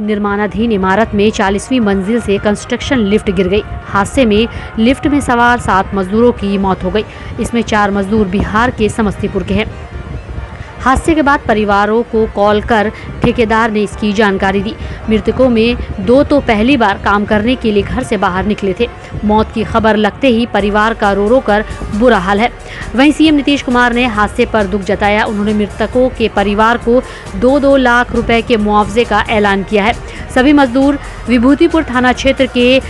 निर्माणाधीन इमारत में 40वीं मंजिल से कंस्ट्रक्शन लिफ्ट गिर गई। हादसे में लिफ्ट में सवार 7 मजदूरों की मौत हो गई। इसमें 4 मजदूर बिहार के समस्तीपुर के हैं। हादसे के बाद परिवारों को कॉल कर ठेकेदार ने इसकी जानकारी दी। मृतकों में 2 तो पहली बार काम करने के लिए घर से बाहर निकले थे। मौत की खबर लगते ही परिवार का रो रो कर बुरा हाल है। वहीं सीएम नीतीश कुमार ने हादसे पर दुख जताया। उन्होंने मृतकों के परिवार को 2-2 लाख रुपए के मुआवजे का ऐलान किया है। सभी मजदूर विभूतिपुर थाना क्षेत्र के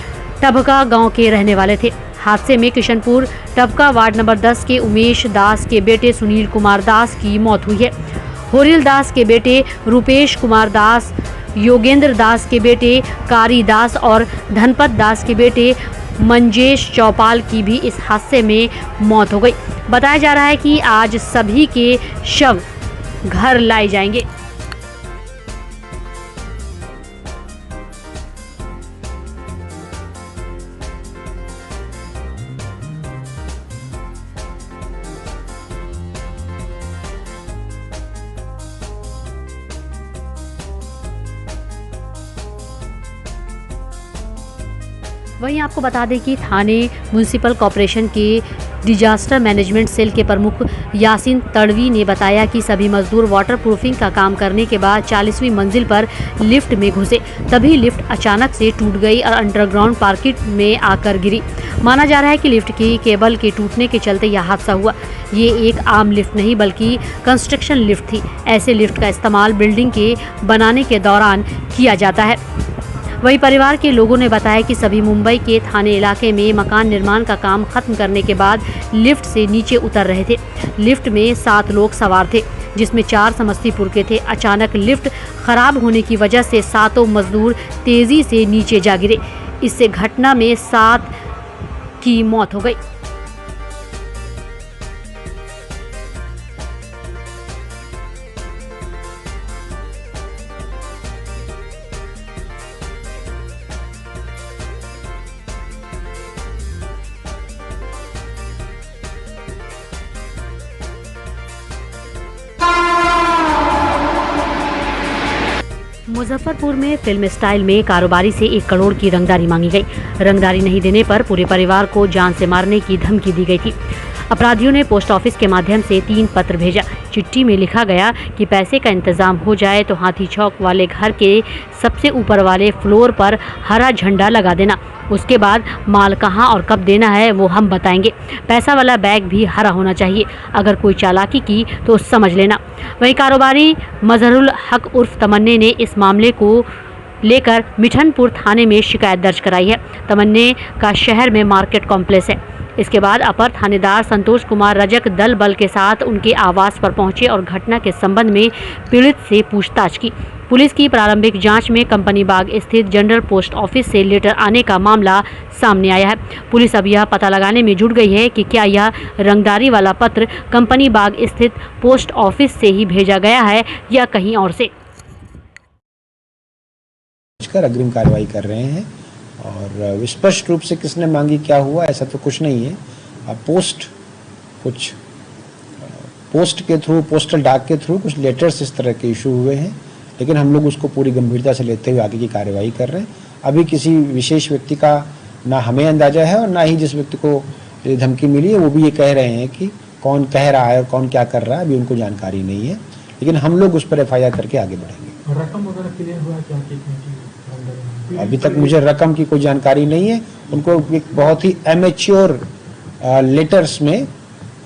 टभका गाँव के रहने वाले थे। हादसे में किशनपुर टभका वार्ड नंबर 10 के उमेश दास के बेटे सुनील कुमार दास की मौत हुई है। होरिल दास के बेटे रूपेश कुमार दास, योगेंद्र दास के बेटे कारी दास और धनपत दास के बेटे मंजेश चौपाल की भी इस हादसे में मौत हो गई। बताया जा रहा है कि आज सभी के शव घर लाए जाएंगे। वहीं आपको बता दें कि थाने म्यूनिसिपल कॉरपोरेशन के डिजास्टर मैनेजमेंट सेल के प्रमुख यासीन तड़वी ने बताया कि सभी मजदूर वाटर प्रूफिंग का काम करने के बाद 40वीं मंजिल पर लिफ्ट में घुसे। तभी लिफ्ट अचानक से टूट गई और अंडरग्राउंड पार्किट में आकर गिरी। माना जा रहा है कि लिफ्ट की केबल के टूटने के चलते यह हादसा हुआ। ये एक आम लिफ्ट नहीं बल्कि कंस्ट्रक्शन लिफ्ट थी। ऐसे लिफ्ट का इस्तेमाल बिल्डिंग के बनाने के दौरान किया जाता है। वहीं परिवार के लोगों ने बताया कि सभी मुंबई के थाने इलाके में मकान निर्माण का काम खत्म करने के बाद लिफ्ट से नीचे उतर रहे थे। लिफ्ट में 7 लोग सवार थे, जिसमें 4 समस्तीपुर के थे। अचानक लिफ्ट खराब होने की वजह से 7 मजदूर तेजी से नीचे जा गिरे। इससे घटना में 7 की मौत हो गई। मुजफ्फरपुर में फिल्म स्टाइल में कारोबारी से 1 करोड़ की रंगदारी मांगी गई। रंगदारी नहीं देने पर पूरे परिवार को जान से मारने की धमकी दी गई थी। अपराधियों ने पोस्ट ऑफिस के माध्यम से 3 पत्र भेजा। चिट्ठी में लिखा गया कि पैसे का इंतजाम हो जाए तो हाथी चौक वाले घर के सबसे ऊपर वाले फ्लोर पर हरा झंडा लगा देना। उसके बाद माल कहाँ और कब देना है वो हम बताएंगे। पैसा वाला बैग भी हरा होना चाहिए। अगर कोई चालाकी की तो समझ लेना। वहीं कारोबारी मजहरुल हक उर्फ तमन्ने ने इस मामले को लेकर मिठनपुर थाने में शिकायत दर्ज कराई है। तमन्ने का शहर में मार्केट कॉम्प्लेक्स है। इसके बाद अपर थानेदार संतोष कुमार रजक दल बल के साथ उनके आवास पर पहुंचे और घटना के संबंध में पीड़ित से पूछताछ की। पुलिस की प्रारंभिक जांच में कंपनी बाग स्थित जनरल पोस्ट ऑफिस से लेटर आने का मामला सामने आया है। पुलिस अब यह पता लगाने में जुट गई है कि क्या यह रंगदारी वाला पत्र कंपनी बाग स्थित पोस्ट ऑफिस से ही भेजा गया है या कहीं और से। अग्रिम कार्रवाई कर रहे हैं और स्पष्ट रूप से किसने मांगी क्या हुआ ऐसा तो कुछ नहीं है। पोस्ट के थ्रू, पोस्टल डाक के थ्रू कुछ लेटर्स इस तरह के इशू हुए हैं, लेकिन हम लोग उसको पूरी गंभीरता से लेते हुए आगे की कार्रवाई कर रहे हैं। अभी किसी विशेष व्यक्ति का ना हमें अंदाजा है और ना ही जिस व्यक्ति को धमकी मिली है वो भी ये कह रहे हैं कि कौन कह रहा है और कौन क्या कर रहा है, अभी उनको जानकारी नहीं है, लेकिन हम लोग उस पर FIR करके आगे बढ़ेंगे। रकम वगैरह क्लियर हुआ क्या? अभी तक मुझे रकम की कोई जानकारी नहीं है। उनको एक बहुत ही एमेच्योर लेटर्स में,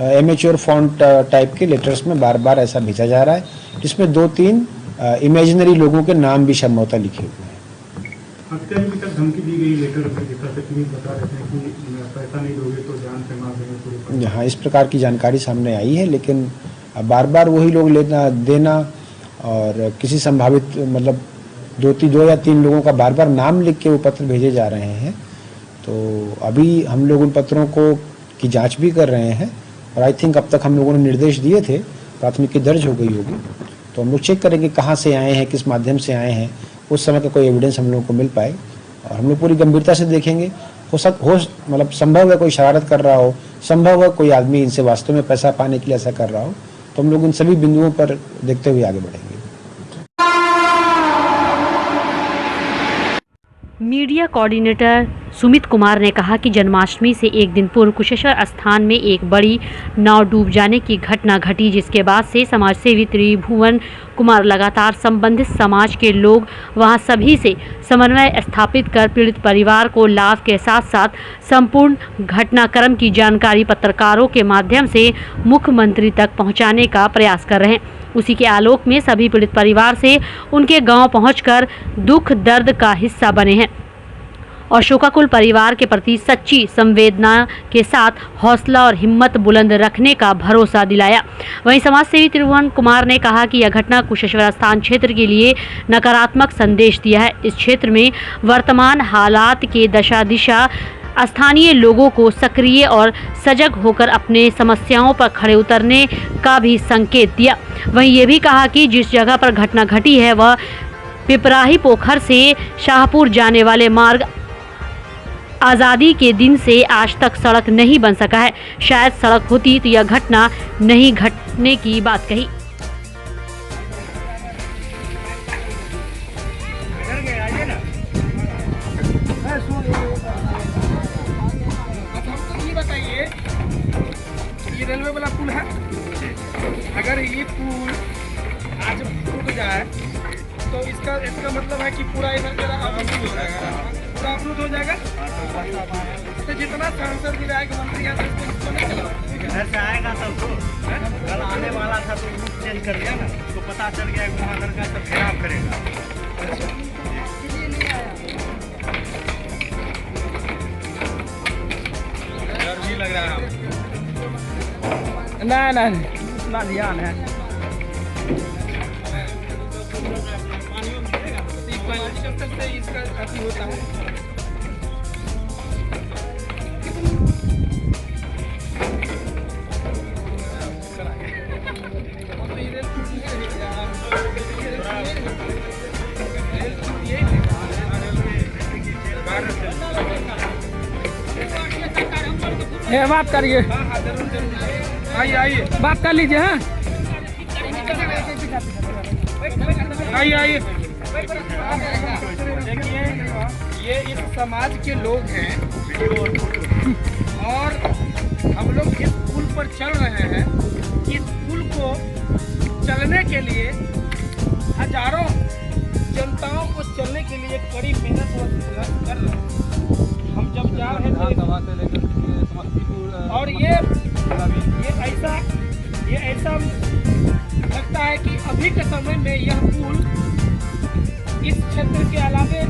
एमेच्योर फॉन्ट टाइप के लेटर्स में बार बार ऐसा भेजा जा रहा है, जिसमें 2-3 इमेजिनरी लोगों के नाम भी संभवतः लिखे हुए हैं। धमकी दी गई लेटर में बता रहे हैं कि पैसा नहीं दोगे तो जान से मार देंगे। हाँ, इस प्रकार की जानकारी सामने आई है, लेकिन बार बार वही लोग लेना देना और किसी संभावित मतलब 2 या 3 लोगों का बार बार नाम लिख के वो पत्र भेजे जा रहे हैं। तो अभी हम लोग उन पत्रों को की जांच भी कर रहे हैं और आई थिंक अब तक हम लोगों ने निर्देश दिए थे, प्राथमिकी दर्ज हो गई होगी, तो हम लोग चेक करेंगे कहाँ से आए हैं, किस माध्यम से आए हैं, उस समय का कोई एविडेंस हम लोगों को मिल पाए और हम लोग पूरी गंभीरता से देखेंगे। मतलब संभव है कोई शरारत कर रहा हो, संभव है कोई आदमी इनसे वास्तव में पैसा पाने के लिए ऐसा कर रहा हो, तो हम लोग इन सभी बिंदुओं पर देखते हुए आगे बढ़ेंगे। मीडिया कोऑर्डिनेटर सुमित कुमार ने कहा कि जन्माष्टमी से एक दिन पूर्व कुशेश्वर स्थान में एक बड़ी नाव डूब जाने की घटना घटी, जिसके बाद से समाजसेवी त्रिभुवन कुमार लगातार संबंधित समाज के लोग वहां सभी से समन्वय स्थापित कर पीड़ित परिवार को लाभ के साथ साथ संपूर्ण घटनाक्रम की जानकारी पत्रकारों के माध्यम से मुख्यमंत्री तक पहुंचाने का प्रयास कर रहे हैं। उसी के आलोक में सभी पीड़ित परिवार से उनके गांव पहुंचकर दुख दर्द का हिस्सा बने हैं और शोकाकुल परिवार के प्रति सच्ची संवेदना के साथ हौसला और हिम्मत बुलंद रखने का भरोसा दिलाया। वहीं समाजसेवी त्रिभुवन कुमार ने कहा कि यह घटना कुशेश्वर स्थान क्षेत्र के लिए नकारात्मक संदेश दिया है। इस क्षेत्र में वर्तमान हालात के दशा दिशा स्थानीय लोगों को सक्रिय और सजग होकर अपने समस्याओं पर खड़े उतरने का भी संकेत दिया। वहीं ये भी कहा कि जिस जगह पर घटना घटी है वह पिपराही पोखर से शाहपुर जाने वाले मार्ग आज़ादी के दिन से आज तक सड़क नहीं बन सका है। शायद सड़क होती तो यह घटना नहीं घटने की बात कही। ये रेलवे वाला पुल है, अगर ये पुल आज टूट जाए तो इसका मतलब है कि पूरा इधर का अवरुद्ध हो जाएगा, पूरा अवरुद्ध हो जाएगा। तो जितना सांसद विधायक मंत्री है तो नहीं चला इधर से आएगा तब तो कल आने वाला था तो रूट चेंज कर दिया ना, तो पता चल गया कि वहाँ का सब खराब करेगा। डर भी लग रहा है। ना ध्यान है। से इसका अति होता है। बात करिए, आइए आइए बात कर लीजिए। हाँ आइए आइए। देखिए ये इस समाज के लोग हैं और हम लोग इस पुल पर चल रहे हैं। इस पुल को चलने के लिए हजारों जनताओं को चलने के लिए कड़ी मेहनत कर रहे हैं। हम जब जा रहे थे और ये ऐसा लगता है कि अभी के समय में यह पुल इस क्षेत्र के अलावे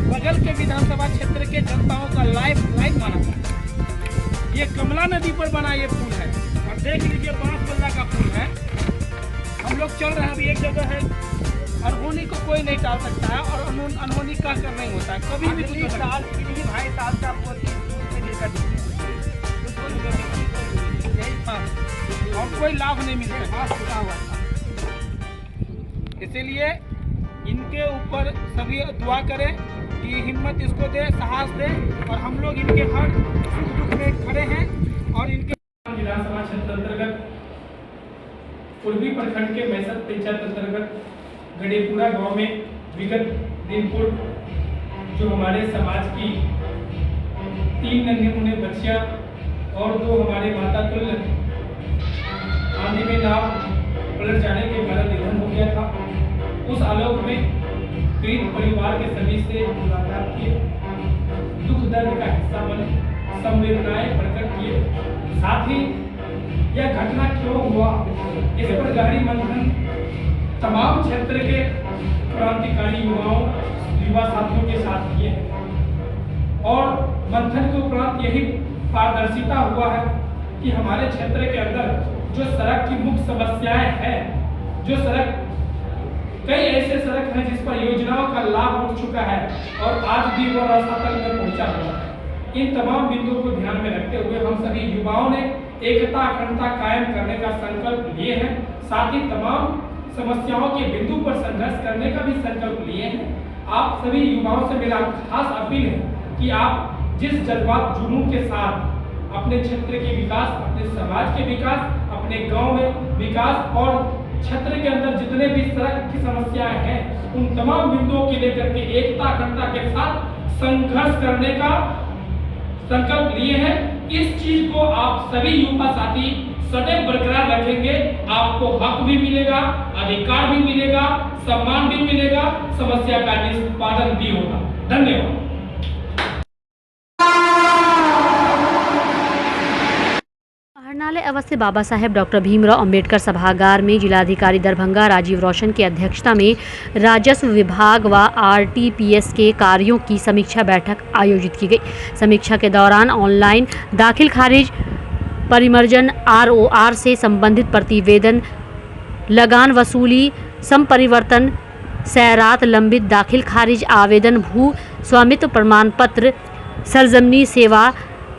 बगल के विधानसभा क्षेत्र के जनताओं का लाइफ माना जाता है। ये कमला नदी पर बना ये पुल है और देख लीजिए बांसबल्ला का पुल है। हम लोग चल रहे हैं, अभी एक जगह है, अनहोनी को कोई नहीं टाल सकता है और अनहोनी का कर नहीं होता है, कभी भी कुछ साल भाई साल का आपको और कोई लाभ नहीं मिलता। इसीलिए इनके ऊपर सभी दुआ करें कि हिम्मत इसको दे, साहस दे और हम लोग इनके हर सुख दुख में खड़े हैं। और इनके विधानसभा क्षेत्र अंतर्गत पूर्वी प्रखंड के मैसर पंचायत अंतर्गत गडेपुरा गांव में विगत दिन पूर्व जो हमारे समाज की 3 नन्हे मुन्ने बच्चियां और 2 हमारे माता तुल्य आंधी में नाव पलट जाने के कारण निधन हो गया था। उस आलोक में पीड़ित परिवार के सभी से मुलाकात किए, दुख दर्द का हिस्सा बने, संवेदनाएं प्रकट किए, साथ ही यह घटना क्यों हुआ इस पर गहरी मंथन तमाम क्षेत्र के क्रांतिकारी युवा साथियों के साथ किए और मंथन के उपरांत यही पारदर्शिता हुआ है कि हमारे क्षेत्र के अंदर जो सड़क की मुख्य समस्याएं हैं, जो सड़क कई ऐसे सड़क हैं जिस पर योजनाओं का लाभ उठ चुका है और आज भी वह रास्ता तक में पहुंचा हुआ है। इन तमाम बिंदुओं को ध्यान में रखते हुए हम सभी युवाओं ने एकता अखंडता कायम करने का संकल्प लिए हैं, साथ ही तमाम समस्याओं के बिंदु पर संघर्ष करने का भी संकल्प लिए हैं। आप सभी युवाओं से मेरा खास अपील है कि आप जिस जज्बात जुनून के साथ अपने क्षेत्र के विकास, अपने समाज के विकास, अपने गांव में विकास और क्षेत्र के अंदर जितने भी सड़क की समस्याएं हैं उन तमाम बिंदुओं के लेकर के एकता अखंडता के साथ संघर्ष करने का संकल्प लिए हैं। इस चीज को आप सभी युवा साथी सदैव बरकरार रखेंगे, आपको हक भी मिलेगा, अधिकार भी मिलेगा, सम्मान भी मिलेगा, समस्या का निष्पादन भी होगा। धन्यवाद। हरनाले अवस्थित बाबा साहेब डॉक्टर भीमराव अंबेडकर सभागार में जिलाधिकारी दरभंगा राजीव रोशन की अध्यक्षता में राजस्व विभाग व आरटीपीएस के कार्यों की समीक्षा बैठक आयोजित की गई। समीक्षा के दौरान ऑनलाइन दाखिल खारिज, परिमर्जन, आरओआर से संबंधित प्रतिवेदन, लगान वसूली, संपरिवर्तन, सैरात, लंबित दाखिल खारिज आवेदन, भू स्वामित्व प्रमाण पत्र, सरजमीनी सेवा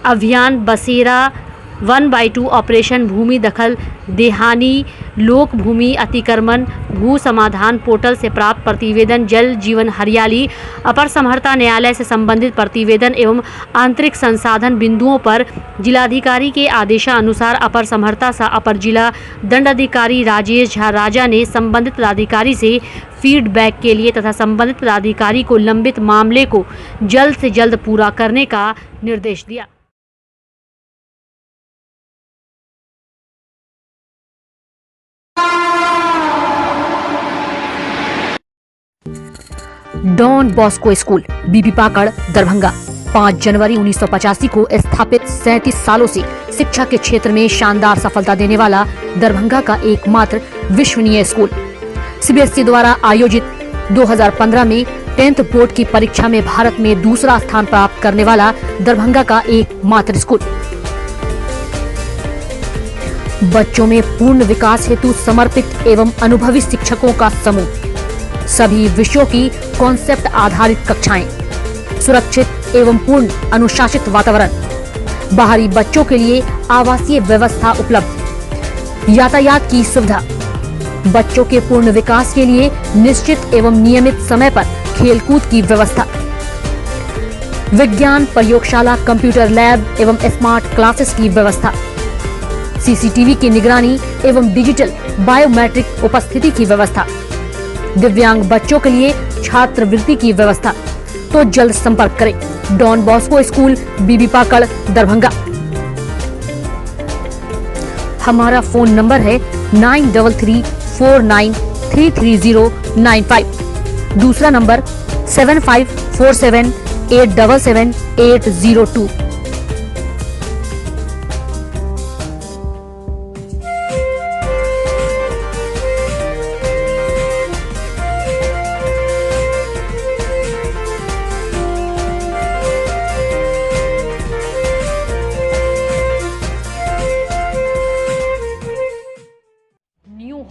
अभियान, बसेरा 1/2 ऑपरेशन, भूमि दखल, देहानी, लोक भूमि अतिक्रमण, भू समाधान पोर्टल से प्राप्त प्रतिवेदन, जल जीवन हरियाली, अपर समहर्ता न्यायालय से संबंधित प्रतिवेदन एवं आंतरिक संसाधन बिंदुओं पर जिलाधिकारी के आदेशानुसार अपर समहर्ता सह अपर जिला दंडाधिकारी राजेश झा राजा ने संबंधित पदाधिकारी से फीडबैक के लिए तथा संबंधित पदाधिकारी को लंबित मामले को जल्द से जल्द पूरा करने का निर्देश दिया। Don Bosco school Bibi Pakar Darbhanga 5 जनवरी 1985 को स्थापित 37 सालों से शिक्षा के क्षेत्र में शानदार सफलता देने वाला दरभंगा का एकमात्र विश्वसनीय स्कूल। सीबीएसई द्वारा आयोजित 2015 में 10th बोर्ड की परीक्षा में भारत में दूसरा स्थान प्राप्त करने वाला दरभंगा का एकमात्र स्कूल। बच्चों में पूर्ण विकास हेतु समर्पित एवं अनुभवी शिक्षकों का समूह, सभी विषयों की कॉन्सेप्ट आधारित कक्षाएं, सुरक्षित एवं पूर्ण अनुशासित वातावरण, बाहरी बच्चों के लिए आवासीय व्यवस्था उपलब्ध, यातायात की सुविधा, बच्चों के पूर्ण विकास के लिए निश्चित एवं नियमित समय पर खेलकूद की व्यवस्था, विज्ञान प्रयोगशाला, कंप्यूटर लैब एवं स्मार्ट क्लासेस की व्यवस्था, सीसीटीवी की निगरानी एवं डिजिटल बायोमेट्रिक उपस्थिति की व्यवस्था, दिव्यांग बच्चों के लिए छात्रवृत्ति की व्यवस्था। तो जल्द संपर्क करें Don Bosco school Bibi Pakar Darbhanga. हमारा फोन नंबर है 9334933095। दूसरा number 7547877802।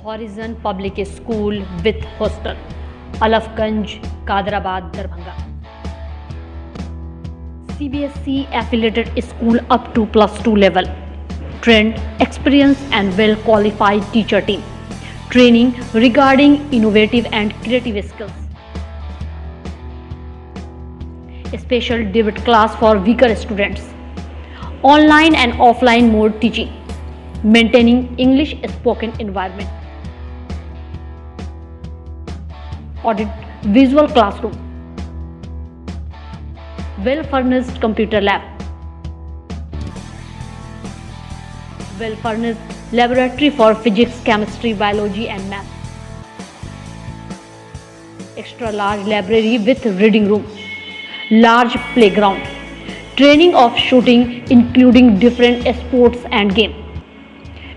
Horizon public school with hostel, Alafganj, Kadrabad, Darbhanga. CBSE affiliated school up to +2 level. Trained, experienced and well qualified teacher team. Training regarding innovative and creative skills. Special debit class for weaker students. Online and offline mode teaching. Maintaining English spoken environment. Audit visual classroom. Well furnished computer lab. Well furnished laboratory for physics, chemistry, biology and math. Extra large library with reading room. Large playground. Training of shooting including different sports and game.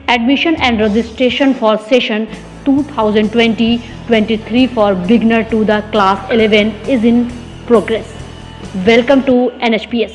Admission and registration for session 2020-23 for beginner to the class 11 is in progress. Welcome to NHPS.